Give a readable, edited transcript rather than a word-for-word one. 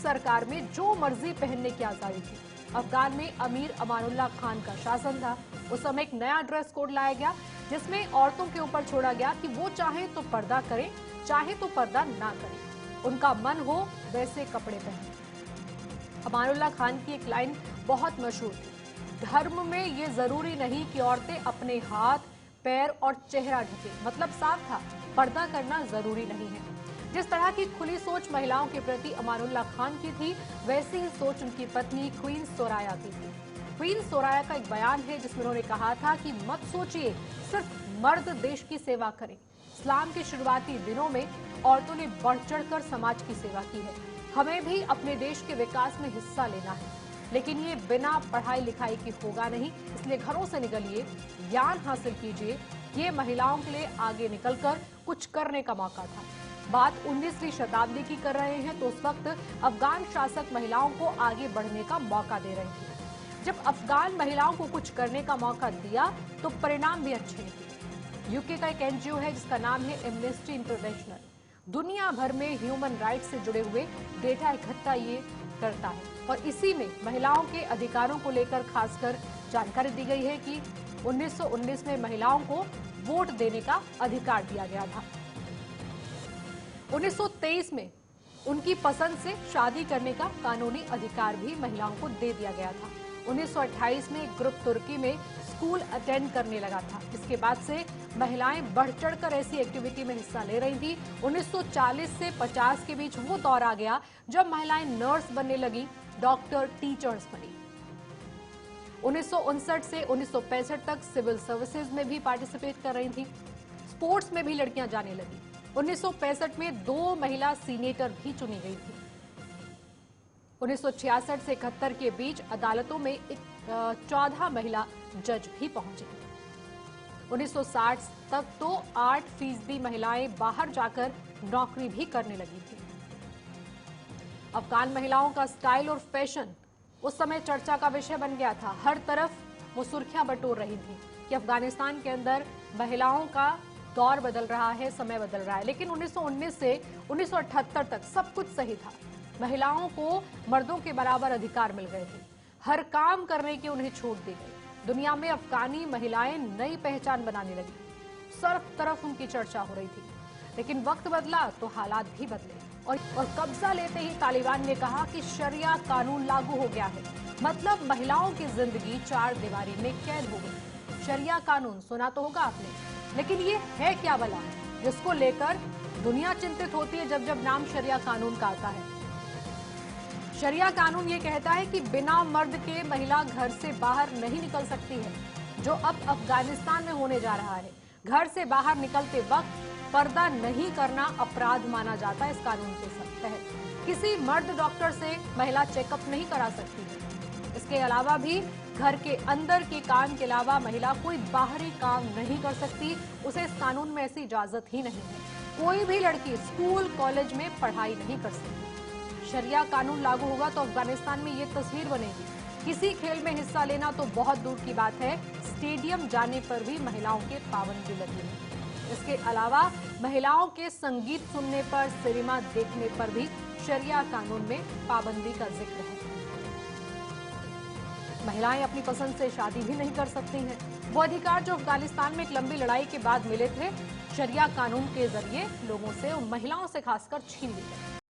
सरकार में जो मर्जी पहनने की आजादी थी। अफगान में अमीर अमानुल्लाह खान का शासन था। उस समय एक नया ड्रेस कोड लाया गया जिसमें औरतों के ऊपर छोड़ा गया कि वो चाहे तो पर्दा करें, चाहे तो पर्दा ना करें, उनका मन हो वैसे कपड़े पहने। अमानुल्लाह खान की एक लाइन बहुत मशहूर थी, धर्म में ये जरूरी नहीं कि औरतें अपने हाथ, पैर और चेहरा ढके। मतलब साफ था, पर्दा करना जरूरी नहीं है। जिस तरह की खुली सोच महिलाओं के प्रति अमानुल्लाह खान की थी, वैसी ही सोच उनकी पत्नी क्वीन सोराया की थी। क्वीन सोराया का एक बयान है जिसमें उन्होंने कहा था कि मत सोचिए सिर्फ मर्द देश की सेवा करें। इस्लाम के शुरुआती दिनों में औरतों ने बढ़ चढ़कर समाज की सेवा की है। हमें भी अपने देश के विकास में हिस्सा लेना है, लेकिन ये बिना पढ़ाई लिखाई के होगा नहीं। इसलिए घरों से निकलिए, ज्ञान हासिल कीजिए। ये महिलाओं के लिए आगे निकलकर कुछ करने का मौका था। बात 19वीं शताब्दी की कर रहे हैं तो उस वक्त अफगान शासक महिलाओं को आगे बढ़ने का मौका दे रहे थे। जब अफगान महिलाओं को कुछ करने का मौका दिया तो परिणाम भी अच्छे निकले। यूके का एक एनजीओ है जिसका नाम है एमनेस्टी इंटरनेशनल, दुनिया भर में ह्यूमन राइट्स से जुड़े हुए डेटा इकट्ठा ये करता है और इसी में महिलाओं के अधिकारों को लेकर खासकर जानकारी दी गई है कि 1919 में महिलाओं को वोट देने का अधिकार दिया गया था। 1923 में उनकी पसंद से शादी करने का कानूनी अधिकार भी महिलाओं को दे दिया गया था। 1928 में एक ग्रुप तुर्की में स्कूल अटेंड करने लगा था। इसके बाद से महिलाएं बढ़ चढ़कर ऐसी एक्टिविटी में हिस्सा ले रही थी। 1940 से 50 के बीच वो दौर आ गया जब महिलाएं नर्स बनने लगी, डॉक्टर, टीचर्स बनी। 1959 से 1965 तक सिविल सर्विसेज में भी पार्टिसिपेट कर रही थी। स्पोर्ट्स में भी लड़कियां जाने लगी। 1965 में 2 महिला सीनेटर भी चुनी गई थी। 1966 से 71 के बीच अदालतों में 14 महिला जज भी पहुंची। 1960 तक तो 8% महिलाएं बाहर जाकर नौकरी भी करने लगी थी। अफगान महिलाओं का स्टाइल और फैशन उस समय चर्चा का विषय बन गया था। हर तरफ वो सुर्खियां बटोर रही थी कि अफगानिस्तान के अंदर महिलाओं का दौर बदल रहा है, समय बदल रहा है। लेकिन 1919 से 1978 तक सब कुछ सही था। महिलाओं को मर्दों के बराबर अधिकार मिल गए थे। हर काम करने की उन्हें छूट दी गई। दुनिया में अफगानी महिलाएं नई पहचान बनाने लगी। सब तरफ उनकी चर्चा हो रही थी। लेकिन वक्त बदला तो हालात भी बदले और कब्जा लेते ही तालिबान ने कहा कि शरिया कानून लागू हो गया है। मतलब महिलाओं की जिंदगी 4 दीवारी में कैद हो गई। शरिया कानून सुना तो होगा आपने, लेकिन ये है क्या भला जिसको लेकर दुनिया चिंतित होती है जब जब नाम शरिया कानून का आता है। शरिया कानून ये कहता है कि बिना मर्द के महिला घर से बाहर नहीं निकल सकती है, जो अब अफगानिस्तान में होने जा रहा है। घर से बाहर निकलते वक्त पर्दा नहीं करना अपराध माना जाता है। इस कानून के तहत किसी मर्द डॉक्टर से महिला चेकअप नहीं करा सकती है। इसके अलावा भी घर के अंदर के काम के अलावा महिला कोई बाहरी काम नहीं कर सकती। उसे इस कानून में ऐसी इजाजत ही नहीं है। कोई भी लड़की स्कूल कॉलेज में पढ़ाई नहीं कर सकती। शरिया कानून लागू होगा तो अफगानिस्तान में ये तस्वीर बनेगी। किसी खेल में हिस्सा लेना तो बहुत दूर की बात है, स्टेडियम जाने पर भी महिलाओं के पाबंदी लगी है। इसके अलावा महिलाओं के संगीत सुनने पर, सिनेमा देखने पर भी शरिया कानून में पाबंदी का जिक्र है। महिलाएं अपनी पसंद से शादी भी नहीं कर सकती हैं। वो अधिकार जो अफगानिस्तान में एक लंबी लड़ाई के बाद मिले थे, शरिया कानून के जरिए लोगों से, उन महिलाओं से खासकर छीन लिए गए।